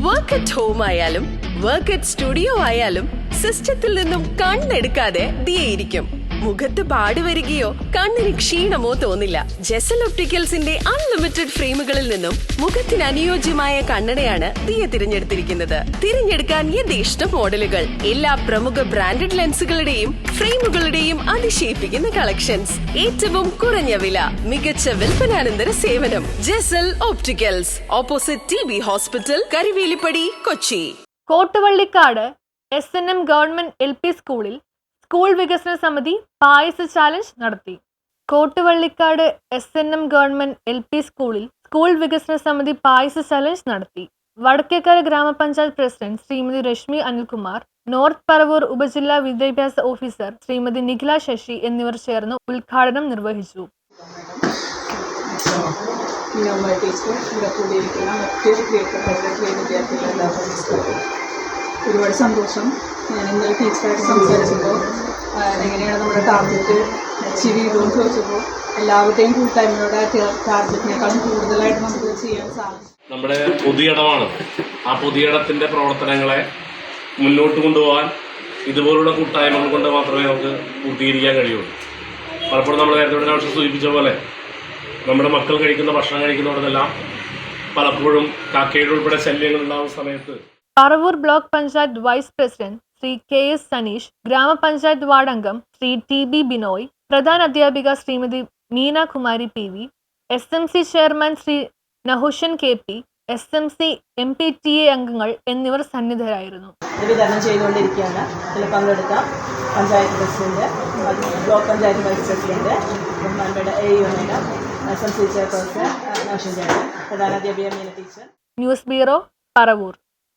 Work at home ആയാലും work at studio ആയാലും സിസ്റ്റത്തിൽ നിന്നും കണ്ണെടുക്കാതെ ദിയയിരിക്കും. മുഖത്ത് പാട് വരികയോ കണ്ണിന് ക്ഷീണമോ തോന്നില്ല. ജെസൽ ഒപ്റ്റിക്കൽസിന്റെ അൺലിമിറ്റഡ് ഫ്രെയിമുകളിൽ നിന്നും മുഖത്തിന് അനുയോജ്യമായ കണ്ണടയാണ് ദിയ തിരഞ്ഞെടുത്തിരിക്കുന്നത്. തിരഞ്ഞെടുക്കാൻ യഥേഷ്ട മോഡലുകൾ, എല്ലാ പ്രമുഖ ബ്രാൻഡഡ് ലെൻസുകളുടെയും ഫ്രെയിമുകളുടെയും അതിശയിപ്പിക്കുന്ന കളക്ഷൻസ്, ഏറ്റവും കുറഞ്ഞ വില, മികച്ച വിൽപ്പനാനന്തര സേവനം. Jesal opticals, opposite TB hospital, Karivelippady, Kochi. Kottuvallikkad SNM government LP സ്കൂളിൽ സ്കൂൾ വികസന സമിതി പായസ ചാലഞ്ച് നടത്തി. കോട്ടുവള്ളിക്കാട് SNM ഗവൺമെന്റ് LP സ്കൂളിൽ സ്കൂൾ വികസന സമിതി പായസ ചാലഞ്ച് നടത്തി. വടക്കേക്കര ഗ്രാമപഞ്ചായത്ത് പ്രസിഡന്റ് ശ്രീമതി രശ്മി അനിൽകുമാർ, നോർത്ത് പറവൂർ ഉപജില്ലാ വിദ്യാഭ്യാസ ഓഫീസർ ശ്രീമതി നിഖില ശശി എന്നിവർ ചേർന്ന് ഉദ്ഘാടനം നിർവഹിച്ചു. ഒരുപാട് സന്തോഷം. ഞാൻ ഇന്നലെ ടീച്ചറായിട്ട് സംസാരിച്ചപ്പോൾ എങ്ങനെയാണ് നമ്മുടെ ടാർഗറ്റ് അച്ചീവ് ചെയ്തതെന്ന് ചോദിച്ചപ്പോൾ എല്ലാവരുടെയും കൂട്ടായ്മയുടെ ടാർഗറ്റിനേക്കാളും കൂടുതലായിട്ട് നമുക്ക് ചെയ്യാൻ സാധിക്കും. നമ്മുടെ പൊതുയിടമാണ്. ആ പൊതുയിടത്തിൻ്റെ പ്രവർത്തനങ്ങളെ മുന്നോട്ട് കൊണ്ടുപോകാൻ ഇതുപോലുള്ള കൂട്ടായ്മകൾ കൊണ്ട് മാത്രമേ നമുക്ക് പൂർത്തീകരിക്കാൻ കഴിയുള്ളൂ. പലപ്പോഴും നമ്മൾ നേരത്തെ ആവശ്യം സൂചിപ്പിച്ച പോലെ നമ്മുടെ മക്കൾ കഴിക്കുന്ന ഭക്ഷണം കഴിക്കുന്നിടത്തെല്ലാം പലപ്പോഴും കാക്കയുടെ ഉൾപ്പെടെ ശല്യങ്ങൾ ഉണ്ടാകുന്ന സമയത്ത് Paravur block panchayat vice president Shri KS Saneesh, ഗ്രാമപഞ്ചായത്ത് വാർഡ് അംഗം ശ്രീ TB ബിനോയ്, പ്രധാന അധ്യാപിക Shrimati Meena Kumari PV, SMC chairman Shri Nahushan KP, SMC MPTA അംഗങ്ങൾ എന്നിവർ സന്നിധരായിരുന്നു. വിതരണം ചെയ്തുകൊണ്ടിരിക്കുകയാണ്. ഇതിൽ പങ്കെടുത്ത panchayat president, block panchayat vice president, ബഹുമാനപ്പെട്ട AU, SMC ചെയർപേഴ്സൺ നഹുഷൻ ചേട്ടൻ, പ്രധാന അധ്യാപിക Meena teacher. News bureau, Paravur.